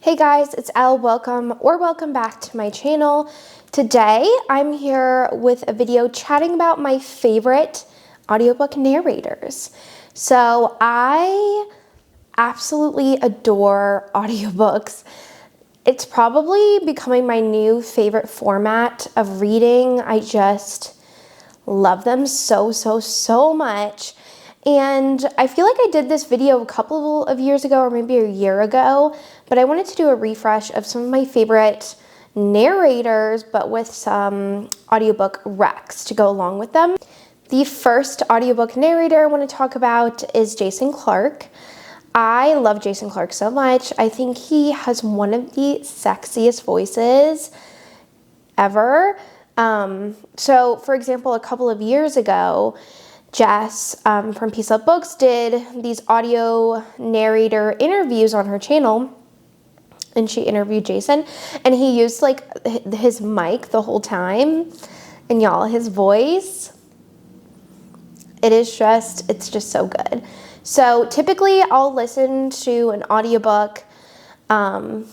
Hey guys, it's Elle. Welcome back to my channel. Today I'm here with a video chatting about my favorite audiobook narrators. So I absolutely adore audiobooks. It's probably becoming my new favorite format of reading. I just love them so much. And I feel like I did this video a couple of years ago or maybe a year ago, but I wanted to do a refresh of some of my favorite narrators, but with some audiobook recs to go along with them. The first audiobook narrator I want to talk about is Jason Clark. I love Jason Clark so much. I think he has one of the sexiest voices ever. So for example, a couple of years ago, Jess from Peace Up Books did these audio narrator interviews on her channel, and she interviewed Jason, and he used like his mic the whole time, and y'all, his voice, it's just so good. So typically I'll listen to an audiobook when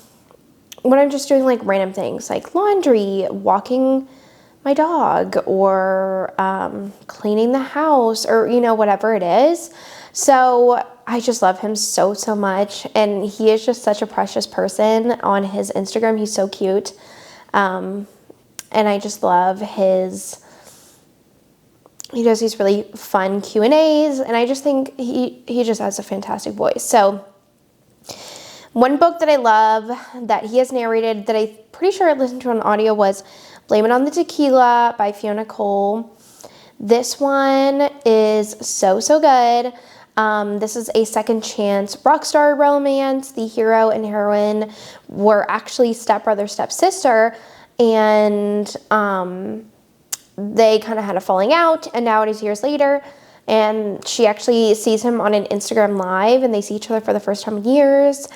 I'm just doing like random things like laundry, walking my dog, or cleaning the house, or whatever it is. So I just love him so much, and he is just such a precious person on his Instagram. He's so cute, and I just love he does these really fun Q&As, and I just think he just has a fantastic voice. So one book that I love that he has narrated that I'm pretty sure I listened to on audio was Blame It on the Tequila by Fiona Cole. This one is so good. This is a second chance rockstar romance. The hero and heroine were actually stepbrother, stepsister, and they kind of had a falling out, and now it is years later, and she actually sees him on an Instagram live, and they see each other for the first time in years,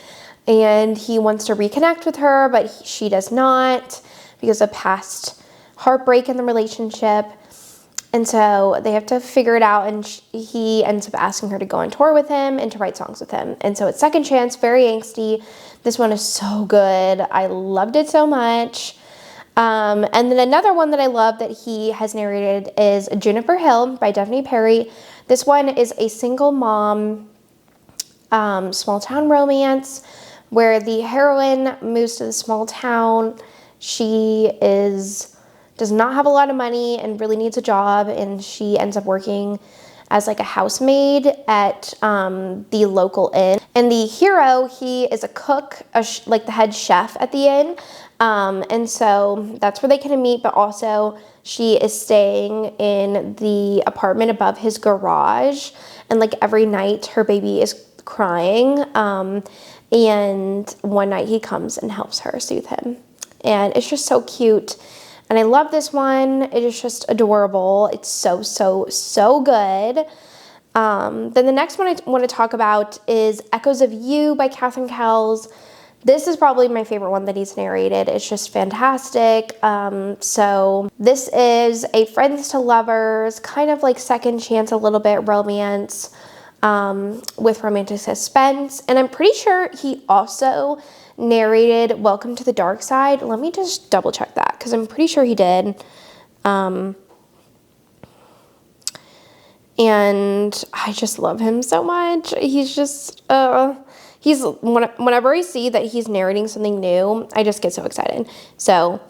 and he wants to reconnect with her, but she does not because of past heartbreak in the relationship. And so they have to figure it out, and he ends up asking her to go on tour with him and to write songs with him. And so it's second chance, very angsty. This one is so good. I loved it so much. And then another one that I love that he has narrated is Juniper Hill by Daphne Perry. This one is a single mom, small town romance where the heroine moves to the small town. She does not have a lot of money and really needs a job, and she ends up working as like a housemaid at the local inn. And the hero, he is a cook, like the head chef at the inn. And so that's where they kind of meet, but also she is staying in the apartment above his garage, and like every night her baby is crying, and one night he comes and helps her soothe him, and it's just so cute. And I love this one. It is just adorable. It's so good. Then the next one I want to talk about is Echoes of You by Catherine Kells. This is probably my favorite one that he's narrated. It's just fantastic. So this is a friends to lovers, kind of like second chance, a little bit romance, with romantic suspense. And I'm pretty sure he also narrated Welcome to the Dark Side. Let me just double check that, because I'm pretty sure he did. And I just love him so much. He's just, whenever I see that he's narrating something new, I just get so excited. So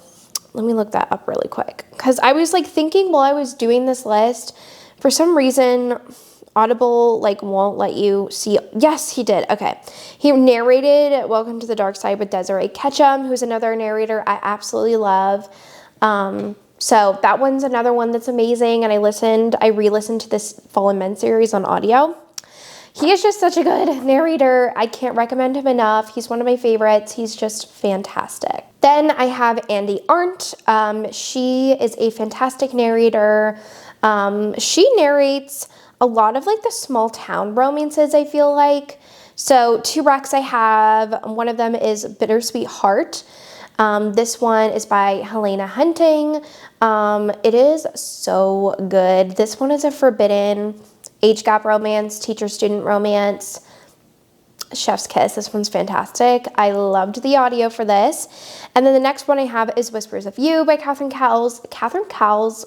let me look that up really quick, because I was like thinking while I was doing this list, for some reason Audible like won't let you see. Yes, he did. Okay. He narrated Welcome to the Dark Side with Desiree Ketchum, who's another narrator I absolutely love. So that one's another one that's amazing. And I re-listened to this Fallen Men series on audio. He is just such a good narrator. I can't recommend him enough. He's one of my favorites. He's just fantastic. Then I have Andy Arndt. She is a fantastic narrator. She narrates a lot of like the small town romances, I feel like. So two recs I have, one of them is Bittersweet Heart. This one is by Helena Hunting. It is so good. This one is a forbidden age gap romance, teacher-student romance. Chef's Kiss. This one's fantastic. I loved the audio for this. And then the next one I have is Whispers of You by Catherine Cowles. Catherine Cowles,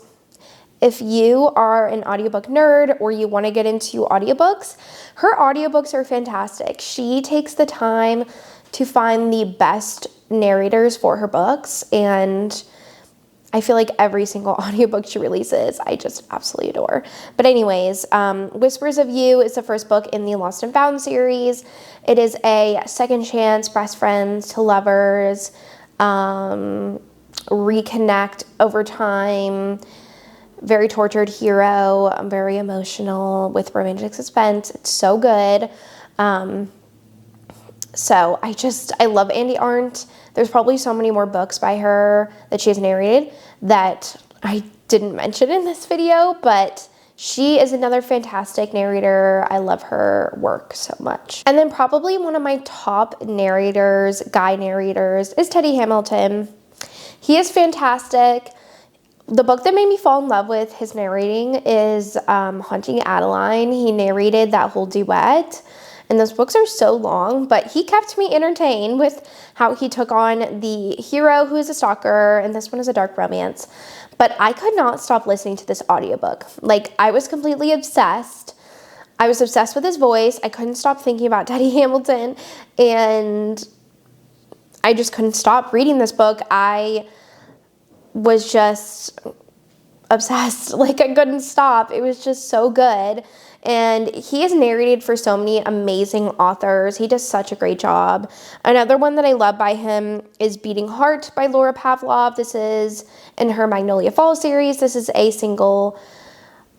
if you are an audiobook nerd or you want to get into audiobooks, her audiobooks are fantastic. She takes the time to find the best narrators for her books, and I feel like every single audiobook she releases, I just absolutely adore. But anyways, Whispers of You is the first book in the Lost and Found series. It is a second chance, best friends to lovers, reconnect over time, very tortured hero, very emotional with romantic suspense. It's so good. So I love Andy Arndt. There's probably so many more books by her that she has narrated that I didn't mention in this video, but she is another fantastic narrator. I love her work so much. And then probably one of my top narrators, guy narrators, is Teddy Hamilton. He is fantastic. The book that made me fall in love with his narrating is Haunting Adeline. He narrated that whole duet. And those books are so long, but he kept me entertained with how he took on the hero who is a stalker, and this one is a dark romance. But I could not stop listening to this audiobook. Like, I was completely obsessed. I was obsessed with his voice. I couldn't stop thinking about Teddy Hamilton, and I just couldn't stop reading this book. I was just obsessed. Like, I couldn't stop. It was just so good. And he has narrated for so many amazing authors. He does such a great job. Another one that I love by him is Beating Heart by Laura Pavlov. This is in her Magnolia Falls series. This is a single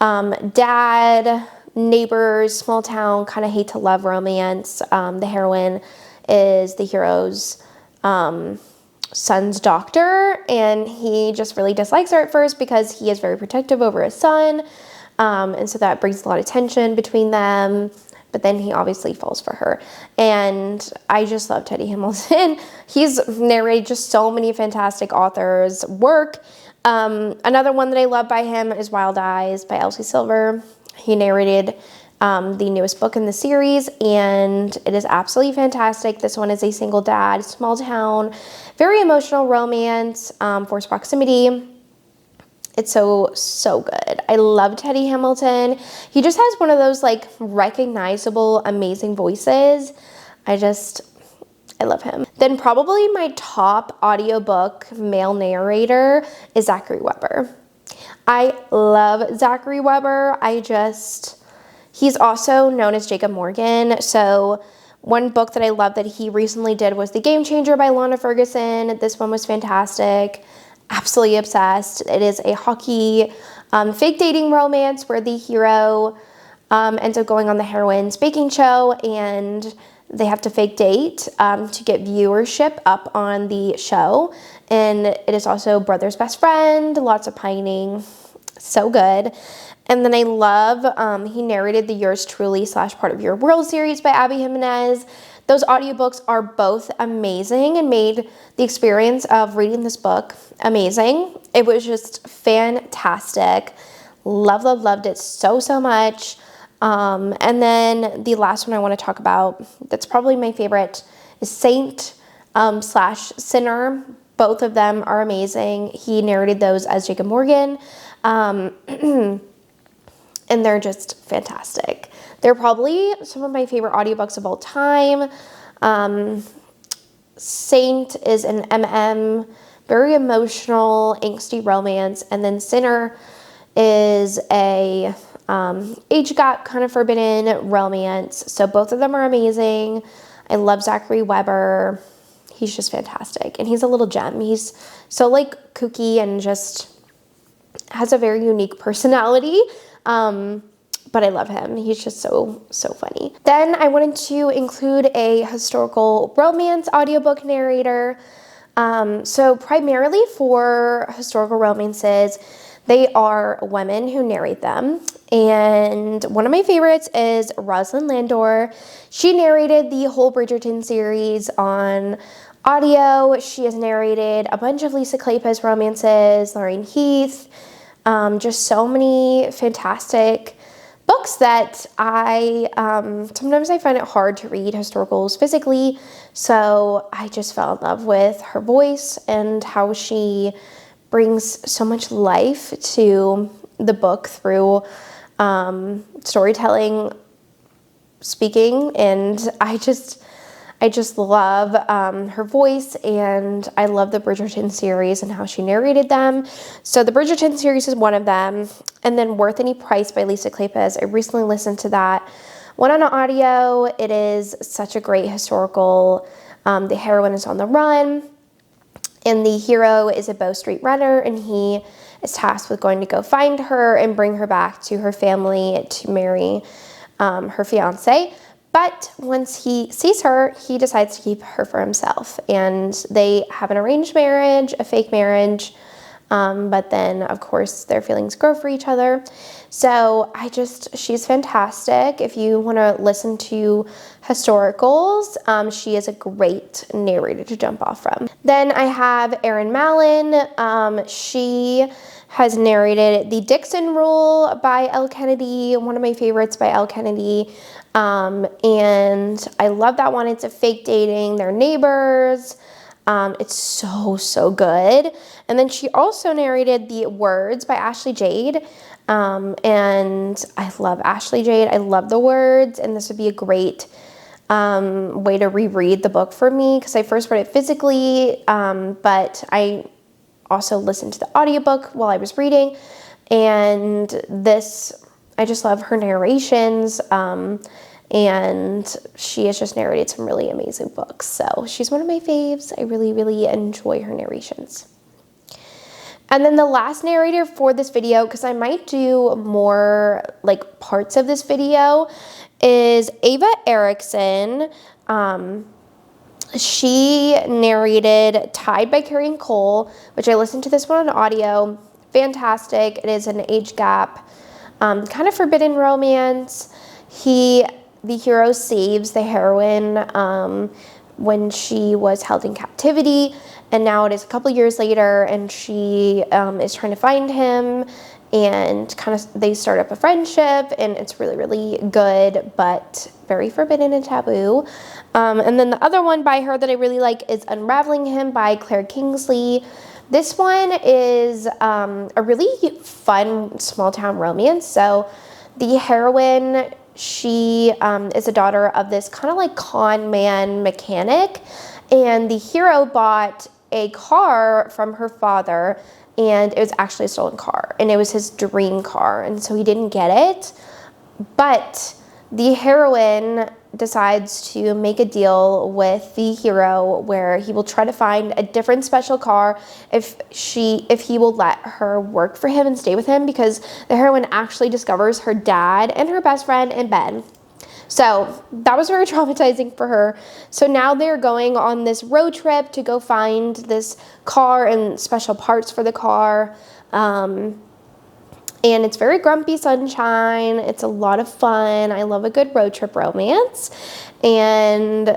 dad, neighbors, small town, kind of hate to love romance. The heroine is the hero's son's doctor, and he just really dislikes her at first because he is very protective over his son. And so that brings a lot of tension between them, but then he obviously falls for her. And I just love Teddy Hamilton. He's narrated just so many fantastic authors' work. Another one that I love by him is Wild Eyes by Elsie Silver. He narrated the newest book in the series, and it is absolutely fantastic. This one is a single dad, small town, very emotional romance, forced proximity. It's so good. I love Teddy Hamilton. He just has one of those like recognizable, amazing voices. I love him. Then probably my top audiobook male narrator is Zachary Weber. I love Zachary Weber. He's also known as Jacob Morgan. So one book that I love that he recently did was The Game Changer by Lana Ferguson. This one was fantastic. Absolutely obsessed. It is a hockey fake dating romance where the hero ends up going on the heroine's baking show, and they have to fake date to get viewership up on the show. And it is also brother's best friend, lots of pining. So good. And then I love, he narrated the Yours Truly / Part of Your World series by Abby Jimenez. Those audiobooks are both amazing and made the experience of reading this book amazing. It was just fantastic. Loved it so much. And then the last one I want to talk about, that's probably my favorite, is Saint / Sinner. Both of them are amazing. He narrated those as Jacob Morgan. And they're just fantastic. They're probably some of my favorite audiobooks of all time. Saint is an MM, very emotional, angsty romance. And then Sinner is a age gap kind of forbidden romance. So both of them are amazing. I love Zachary Weber. He's just fantastic. And he's a little gem. He's so like kooky and just has a very unique personality. But I love him. He's just so funny. Then I wanted to include a historical romance audiobook narrator. So primarily for historical romances, they are women who narrate them. And one of my favorites is Rosalind Landor. She narrated the whole Bridgerton series on audio. She has narrated a bunch of Lisa Kleypas romances, Lorraine Heath, just so many fantastic books that sometimes I find it hard to read historicals physically, so I just fell in love with her voice and how she brings so much life to the book through storytelling, speaking, and I just love her voice, and I love the Bridgerton series and how she narrated them. So the Bridgerton series is one of them, and then Worth Any Price by Lisa Kleypas. I recently listened to that one on audio. It is such a great historical. The heroine is on the run, and the hero is a Bow Street runner, and he is tasked with going to go find her and bring her back to her family to marry her fiance. But once he sees her, he decides to keep her for himself. And they have an arranged marriage, a fake marriage, but then, of course, their feelings grow for each other. So she's fantastic. If you want to listen to historicals, she is a great narrator to jump off from. Then I have Erin Mallon. She has narrated The Dixon Rule by Elle Kennedy, one of my favorites by Elle Kennedy. And I love that one. It's a fake dating. They're neighbors. It's so good. And then she also narrated The Words by Ashley Jade. And I love Ashley Jade. I love The Words, and this would be a great way to reread the book for me, because I first read it physically, but I also listened to the audiobook while I was reading, and I just love her narrations, and she has just narrated some really amazing books, so she's one of my faves. I really enjoy her narrations. And then the last narrator for this video, because I might do more like parts of this video, is Ava Erickson. She narrated Tied by Carrie Cole, which I listened to this one on audio. Fantastic. It is an age gap, kind of forbidden romance. The hero saves the heroine when she was held in captivity, and now it is a couple years later, and she is trying to find him, and they start up a friendship, and it's really good, but very forbidden and taboo. And then the other one by her that I really like is Unraveling Him by Claire Kingsley. This one is a really fun small town romance. So the heroine, she is a daughter of this kind of like con man mechanic, and the hero bought a car from her father, and it was actually a stolen car, and it was his dream car, and so he didn't get it. But the heroine decides to make a deal with the hero where he will try to find a different special car if he will let her work for him and stay with him, because the heroine actually discovers her dad and her best friend in bed. So that was very traumatizing for her. So now they're going on this road trip to go find this car and special parts for the car. And it's very grumpy sunshine. It's a lot of fun. I love a good road trip romance. And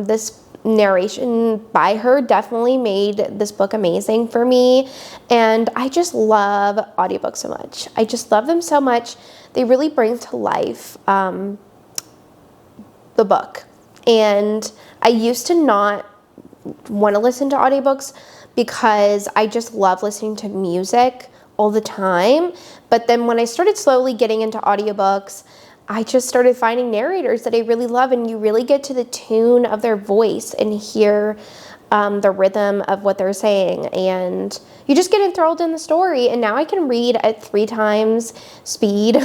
this narration by her definitely made this book amazing for me. And I just love audiobooks so much. I just love them so much. They really bring to life the book. And I used to not want to listen to audiobooks because I just love listening to music all the time. But then when I started slowly getting into audiobooks, I just started finding narrators that I really love, and you really get to the tune of their voice and hear the rhythm of what they're saying, and you just get enthralled in the story. And now I can read at 3 times speed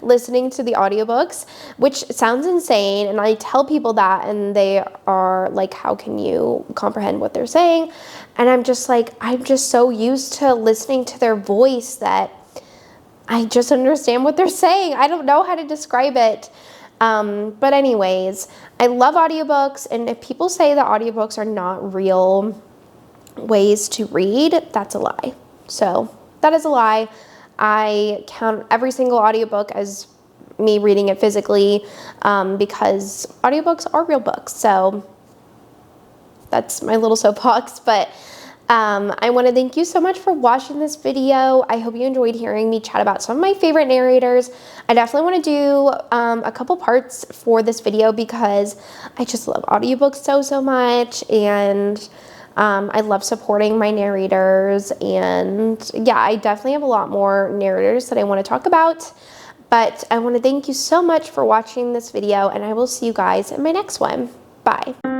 listening to the audiobooks, which sounds insane, and I tell people that, and they are like, how can you comprehend what they're saying? And I'm just like, I'm just so used to listening to their voice that I just understand what they're saying. I don't know how to describe it. But anyways, I love audiobooks, and if people say that audiobooks are not real ways to read, that's a lie. So that is a lie. I count every single audiobook as me reading it physically, because audiobooks are real books. So that's my little soapbox. But I want to thank you so much for watching this video. I hope you enjoyed hearing me chat about some of my favorite narrators. I definitely want to do a couple parts for this video because I just love audiobooks so much, and I love supporting my narrators. And yeah, I definitely have a lot more narrators that I want to talk about. But I want to thank you so much for watching this video, and I will see you guys in my next one. Bye.